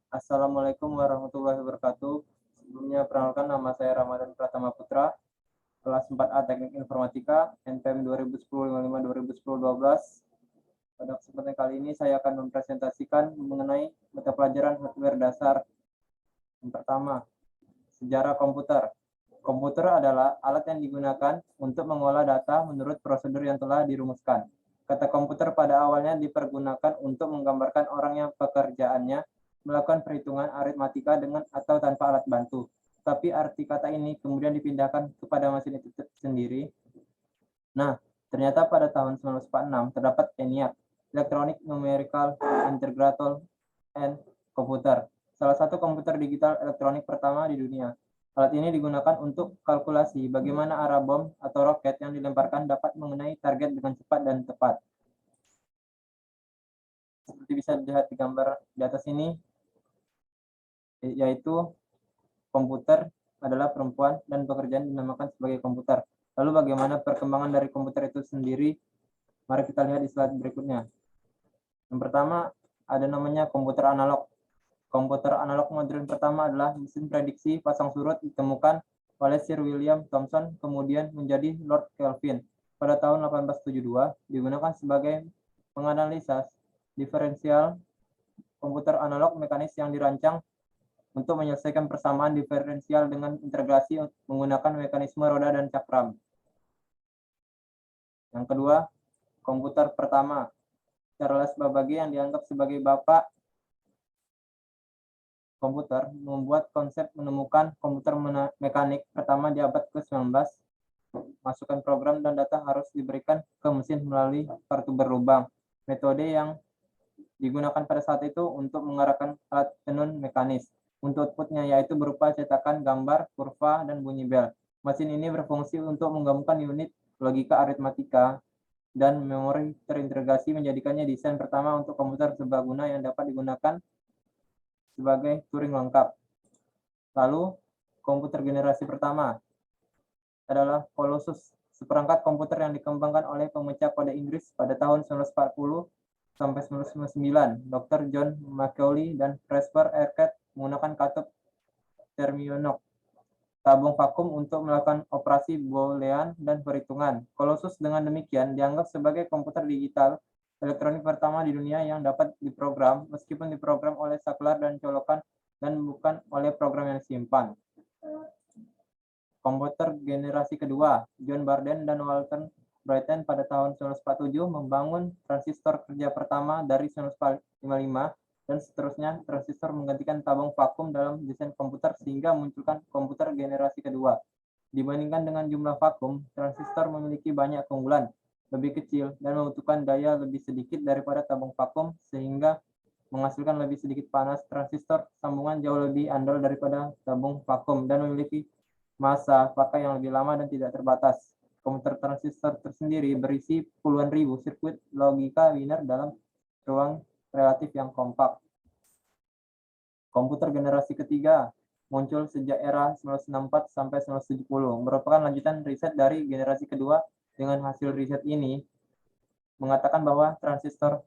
Assalamualaikum warahmatullahi wabarakatuh. Sebelumnya perkenalkan, nama saya Ramadan Pratama Putra, kelas 4A Teknik Informatika, NPM 2010-55-2010-12. Pada kesempatan kali ini saya akan mempresentasikan mengenai mata pelajaran hardware dasar. Yang pertama, sejarah komputer. Komputer adalah alat yang digunakan untuk mengolah data menurut prosedur yang telah dirumuskan. Kata komputer pada awalnya dipergunakan untuk menggambarkan orang yang pekerjaannya melakukan perhitungan aritmatika dengan atau tanpa alat bantu. Tapi arti kata ini kemudian dipindahkan kepada mesin itu sendiri. Nah, ternyata pada tahun 1946 terdapat ENIAC, Electronic Numerical Integrator and Computer, salah satu komputer digital elektronik pertama di dunia. Alat ini digunakan untuk kalkulasi bagaimana arah bom atau roket yang dilemparkan dapat mengenai target dengan cepat dan tepat. Seperti bisa dilihat di gambar di atas ini, yaitu komputer adalah perempuan dan pekerjaan dinamakan sebagai komputer. Lalu bagaimana perkembangan dari komputer itu sendiri? Mari kita lihat di slide berikutnya. Yang pertama, ada namanya komputer analog. Komputer analog modern pertama adalah mesin prediksi pasang surut ditemukan oleh Sir William Thomson, kemudian menjadi Lord Kelvin pada tahun 1872, digunakan sebagai penganalisa diferensial komputer analog mekanis yang dirancang untuk menyelesaikan persamaan diferensial dengan integrasi menggunakan mekanisme roda dan cakram. Yang kedua, komputer pertama. Charles Babbage yang dianggap sebagai bapak komputer membuat konsep menemukan komputer mekanik pertama di abad ke-19. Masukkan program dan data harus diberikan ke mesin melalui kartu berlubang. Metode yang digunakan pada saat itu untuk mengarahkan alat tenun mekanis. Untuk outputnya yaitu berupa cetakan, gambar, kurva, dan bunyi bel. Mesin ini berfungsi untuk menggabungkan unit logika aritmatika dan memori terintegrasi, menjadikannya desain pertama untuk komputer serbaguna yang dapat digunakan sebagai Turing lengkap. Lalu, komputer generasi pertama adalah Colossus, seperangkat komputer yang dikembangkan oleh pemecah kode Inggris pada tahun 1940 sampai 1999. Dr. John Macaulay dan Presper Arquette menggunakan katup Thermionok, tabung vakum untuk melakukan operasi boolean dan perhitungan. Colossus dengan demikian dianggap sebagai komputer digital elektronik pertama di dunia yang dapat diprogram, meskipun diprogram oleh saklar dan colokan dan bukan oleh program yang disimpan. Komputer generasi kedua, John Barden dan Walter Brattain pada tahun 1947 membangun transistor kerja pertama dari 1955 dan seterusnya. Transistor menggantikan tabung vakum dalam desain komputer sehingga munculkan komputer generasi kedua. Dibandingkan dengan jumlah vakum, transistor memiliki banyak keunggulan, lebih kecil dan membutuhkan daya lebih sedikit daripada tabung vakum sehingga menghasilkan lebih sedikit panas. Transistor sambungan jauh lebih andal daripada tabung vakum dan memiliki masa pakai yang lebih lama dan tidak terbatas. Komputer transistor tersendiri berisi puluhan ribu sirkuit logika linear dalam ruang relatif yang kompak. Komputer generasi ketiga muncul sejak era 1964 sampai 1970, merupakan lanjutan riset dari generasi kedua. Dengan hasil riset ini mengatakan bahwa transistor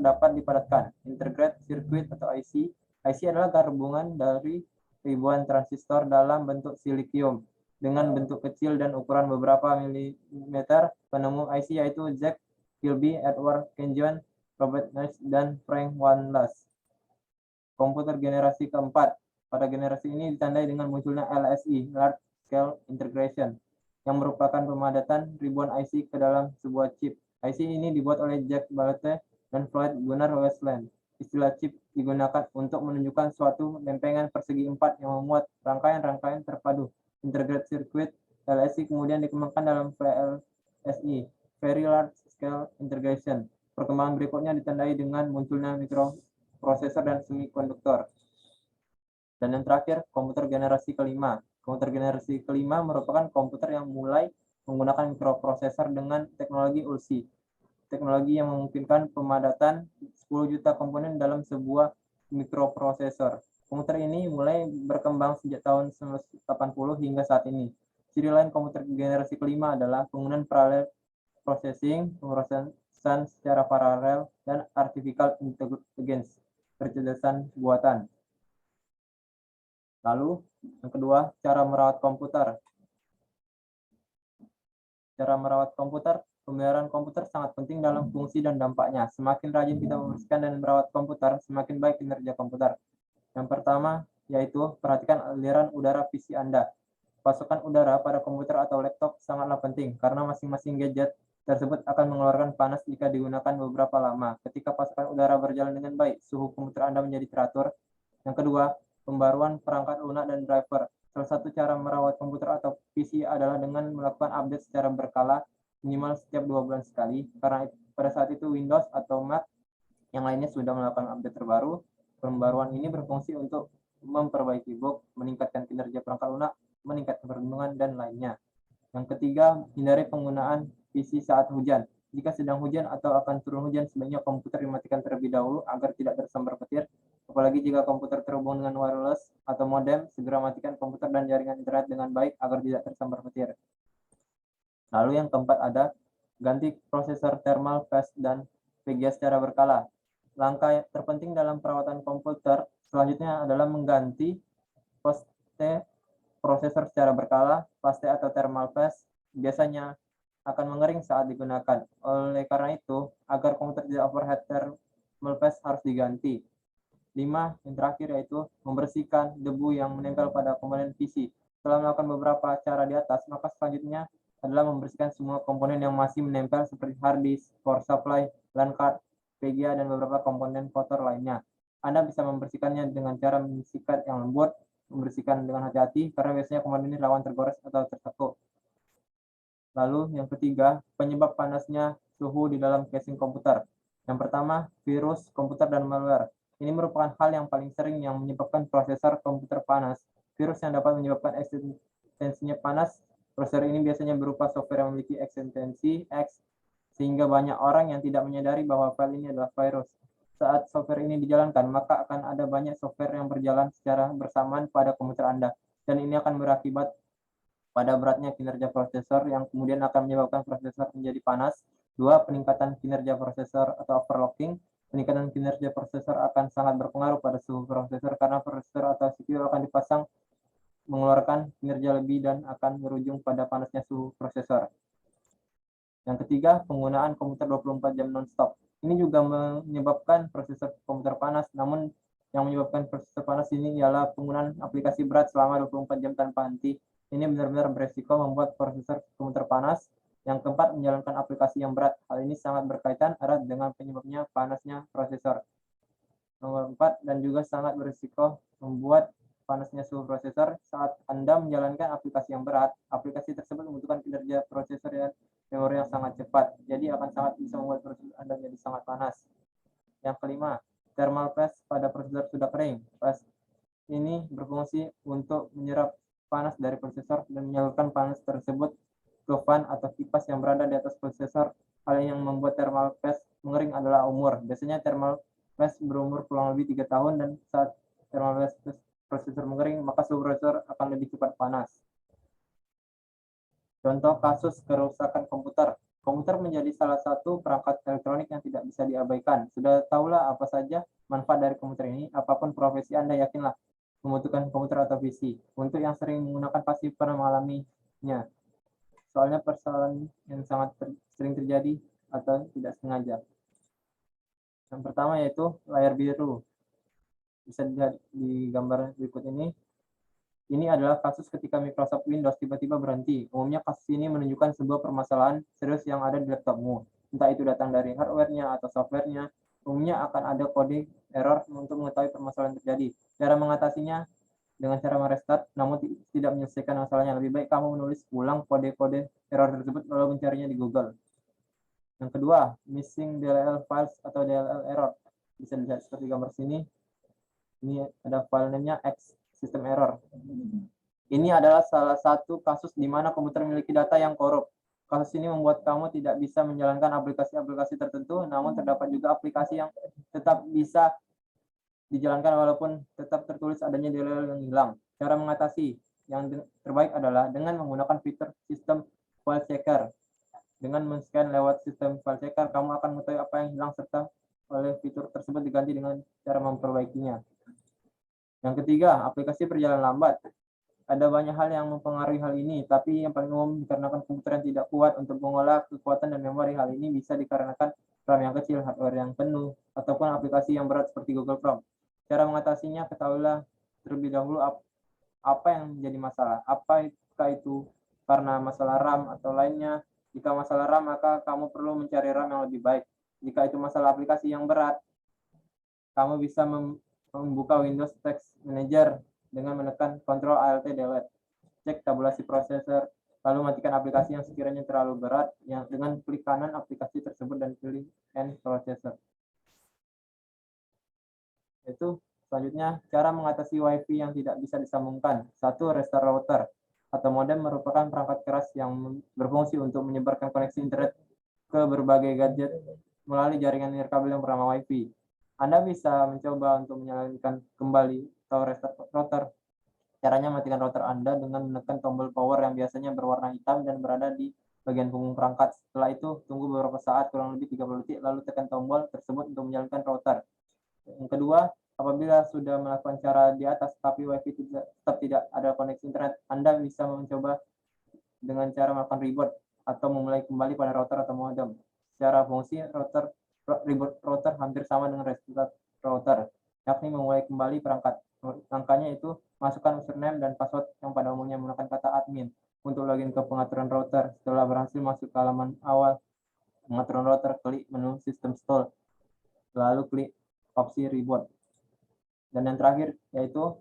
dapat dipadatkan, integrated circuit atau IC. IC adalah gabungan dari ribuan transistor dalam bentuk silicium dengan bentuk kecil dan ukuran beberapa milimeter. Penemu IC yaitu Jack Kilby, Edward Kenyon, Robert Nash, dan Frank Wanlas. Komputer generasi keempat. Pada generasi ini ditandai dengan munculnya LSI, Large Scale Integration, yang merupakan pemadatan ribuan IC ke dalam sebuah chip. IC ini dibuat oleh Jack Balate dan Floyd Gunnar Westland. Istilah chip digunakan untuk menunjukkan suatu lempengan persegi 4 yang memuat rangkaian-rangkaian terpadu. Integrated Circuit LSI kemudian dikembangkan dalam VLSI, Very Large Scale Integration. Perkembangan berikutnya ditandai dengan munculnya mikroprosesor dan semikonduktor. Dan yang terakhir, komputer generasi kelima. Komputer generasi kelima merupakan komputer yang mulai menggunakan mikroprosesor dengan teknologi ULSI. Teknologi yang memungkinkan pemadatan 10 juta komponen dalam sebuah mikroprosesor. Komputer ini mulai berkembang sejak tahun 1980 hingga saat ini. Ciri lain komputer generasi kelima adalah penggunaan parallel processing, pemrosesan secara paralel, dan artificial intelligence, kecerdasan buatan. Lalu yang kedua, cara merawat komputer. Cara merawat komputer, pemeliharaan komputer sangat penting dalam fungsi dan dampaknya. Semakin rajin kita membersihkan dan merawat komputer, semakin baik kinerja komputer. Yang pertama, yaitu perhatikan aliran udara PC Anda. Pasokan udara pada komputer atau laptop sangatlah penting, karena masing-masing gadget tersebut akan mengeluarkan panas jika digunakan beberapa lama. Ketika pasokan udara berjalan dengan baik, suhu komputer Anda menjadi teratur. Yang kedua, pembaruan perangkat lunak dan driver. Salah satu cara merawat komputer atau PC adalah dengan melakukan update secara berkala, minimal setiap 2 bulan sekali, karena pada saat itu Windows atau Mac yang lainnya sudah melakukan update terbaru. Pembaruan ini berfungsi untuk memperbaiki bug, meningkatkan kinerja perangkat lunak, meningkatkan perlindungan, dan lainnya. Yang ketiga, hindari penggunaan PC saat hujan. Jika sedang hujan atau akan turun hujan, sebaiknya komputer dimatikan terlebih dahulu agar tidak tersambar petir. Apalagi jika komputer terhubung dengan wireless atau modem, segera matikan komputer dan jaringan internet dengan baik agar tidak tersambar petir. Lalu yang keempat ada ganti prosesor thermal paste dan VGA secara berkala. Langkah terpenting dalam perawatan komputer selanjutnya adalah mengganti prosesor secara berkala. Paste atau thermal paste biasanya akan mengering saat digunakan. Oleh karena itu, agar komputer tidak overheat, thermal paste harus diganti. 5. Yang terakhir yaitu membersihkan debu yang menempel pada komponen PC. Setelah melakukan beberapa cara di atas, maka selanjutnya adalah membersihkan semua komponen yang masih menempel seperti hard disk, power supply, LAN card, VGA, dan beberapa komponen kotor lainnya. Anda bisa membersihkannya dengan cara menyikat yang lembut, membersihkan dengan hati-hati karena biasanya komponen ini rawan tergores atau tertekuk. Lalu yang ketiga, penyebab panasnya suhu di dalam casing komputer. Yang pertama, virus komputer dan malware. Ini merupakan hal yang paling sering yang menyebabkan prosesor komputer panas. Virus yang dapat menyebabkan ekstensinya panas. Prosesor ini biasanya berupa software yang memiliki ekstensi X, sehingga banyak orang yang tidak menyadari bahwa file ini adalah virus. Saat software ini dijalankan, maka akan ada banyak software yang berjalan secara bersamaan pada komputer Anda, dan ini akan berakibat pada beratnya kinerja prosesor yang kemudian akan menyebabkan prosesor menjadi panas. 2. Peningkatan kinerja prosesor atau overclocking. Peningkatan kinerja prosesor akan sangat berpengaruh pada suhu prosesor karena prosesor atau CPU akan dipasang mengeluarkan kinerja lebih dan akan berujung pada panasnya suhu prosesor. Yang ketiga, penggunaan komputer 24 jam non-stop. Ini juga menyebabkan prosesor komputer panas, namun yang menyebabkan prosesor panas ini ialah penggunaan aplikasi berat selama 24 jam tanpa henti. Ini benar-benar beresiko membuat prosesor komputer panas. Yang keempat, menjalankan aplikasi yang berat. Hal ini sangat berkaitan erat dengan penyebabnya panasnya prosesor. Nomor 4, dan juga sangat berisiko membuat panasnya suhu prosesor saat Anda menjalankan aplikasi yang berat. Aplikasi tersebut membutuhkan kinerja prosesor dan memori yang sangat cepat, jadi akan sangat bisa membuat prosesor Anda menjadi sangat panas. Yang kelima, thermal paste pada prosesor sudah kering. Paste ini berfungsi untuk menyerap panas dari prosesor dan menyalurkan panas tersebut ke fan atau kipas yang berada di atas prosesor. Hal yang membuat thermal paste mengering adalah umur. Biasanya thermal paste berumur kurang lebih 3 tahun, dan saat thermal paste prosesor mengering, maka suhu prosesor akan lebih cepat panas. Contoh kasus kerusakan komputer. Komputer menjadi salah satu perangkat elektronik yang tidak bisa diabaikan. Sudah tahulah apa saja manfaat dari komputer ini. Apapun profesi Anda, yakinlah membutuhkan komputer atau PC. Untuk yang sering menggunakan pasti pernah mengalaminya. Soalnya persoalan yang sangat sering terjadi atau tidak sengaja. Yang pertama yaitu layar biru. Bisa dilihat di gambar berikut ini. Ini adalah kasus ketika Microsoft Windows tiba-tiba berhenti. Umumnya kasus ini menunjukkan sebuah permasalahan serius yang ada di laptopmu. Entah itu datang dari hardware-nya atau software-nya. Umumnya akan ada kode error untuk mengetahui permasalahan terjadi. Cara mengatasinya dengan cara merestart, namun tidak menyelesaikan masalahnya. Lebih baik kamu menulis ulang kode-kode error tersebut lalu mencarinya di Google. Yang kedua, missing DLL files atau DLL error. Bisa dilihat seperti gambar sini. Ini ada file name-nya X, system error. Ini adalah salah satu kasus di mana komputer memiliki data yang korup. Kasus ini membuat kamu tidak bisa menjalankan aplikasi-aplikasi tertentu, namun terdapat juga aplikasi yang tetap bisa dijalankan walaupun tetap tertulis adanya DLL yang hilang. Cara mengatasi yang terbaik adalah dengan menggunakan fitur sistem file checker. Dengan men-scan lewat sistem file checker, kamu akan mengetahui apa yang hilang serta oleh fitur tersebut diganti dengan cara memperbaikinya. Yang ketiga, aplikasi berjalan lambat. Ada banyak hal yang mempengaruhi hal ini, tapi yang paling umum dikarenakan komputer yang tidak kuat untuk mengolah kekuatan dan memori. Hal ini bisa dikarenakan RAM yang kecil, hardware yang penuh, ataupun aplikasi yang berat seperti Google Chrome. Cara mengatasinya, ketahuilah terlebih dahulu apa yang menjadi masalah. Apakah itu karena masalah RAM atau lainnya? Jika masalah RAM, maka kamu perlu mencari RAM yang lebih baik. Jika itu masalah aplikasi yang berat, kamu bisa membuka Windows Text Manager dengan menekan Ctrl Alt Delete. Cek tabulasi prosesor, lalu matikan aplikasi yang sekiranya terlalu berat dengan klik kanan aplikasi tersebut dan pilih End Processor. Itu selanjutnya cara mengatasi WiFi yang tidak bisa disambungkan. 1. Restart router atau modem merupakan perangkat keras yang berfungsi untuk menyebarkan koneksi internet ke berbagai gadget melalui jaringan nirkabel yang bernama WiFi. Anda bisa mencoba untuk menyalakan kembali atau restart router. Caranya, matikan router Anda dengan menekan tombol power yang biasanya berwarna hitam dan berada di bagian punggung perangkat. Setelah itu, tunggu beberapa saat, kurang lebih 30 detik, lalu tekan tombol tersebut untuk menyalakan router. Yang kedua, apabila sudah melakukan cara di atas tapi WiFi tetap tidak ada koneksi internet, Anda bisa mencoba dengan cara melakukan reboot atau memulai kembali pada router atau modem. Secara fungsi, reboot router hampir sama dengan restart router, yakni memulai kembali perangkat. Langkahnya itu masukkan username dan password yang pada umumnya menggunakan kata admin untuk login ke pengaturan router. Setelah berhasil masuk ke halaman awal pengaturan router, klik menu System Install, lalu klik opsi reboot. Dan yang terakhir yaitu,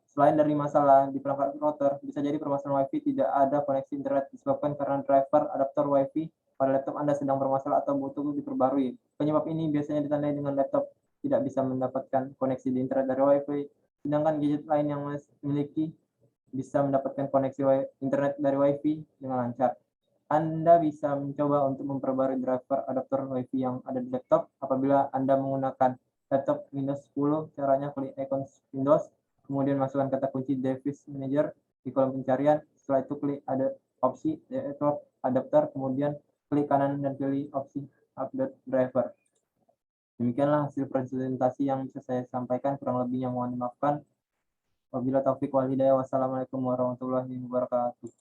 selain dari masalah di perangkat router, bisa jadi permasalahan WiFi tidak ada koneksi internet disebabkan karena driver adaptor WiFi pada laptop Anda sedang bermasalah atau butuh diperbarui. Penyebab ini biasanya ditandai dengan laptop tidak bisa mendapatkan koneksi di internet dari WiFi, sedangkan gadget lain yang memiliki bisa mendapatkan koneksi internet dari WiFi dengan lancar. Anda bisa mencoba untuk memperbarui driver adaptor WiFi yang ada di laptop. Apabila Anda menggunakan laptop Windows 10, caranya klik ikon Windows, kemudian masukkan kata kunci Device Manager di kolom pencarian. Setelah itu klik ada opsi adapter, kemudian klik kanan dan pilih opsi update driver. Demikianlah hasil presentasi yang bisa saya sampaikan, kurang lebihnya mohon dimaafkan. Wabillahi taufiq wal hidayah. Wassalamualaikum warahmatullahi wabarakatuh.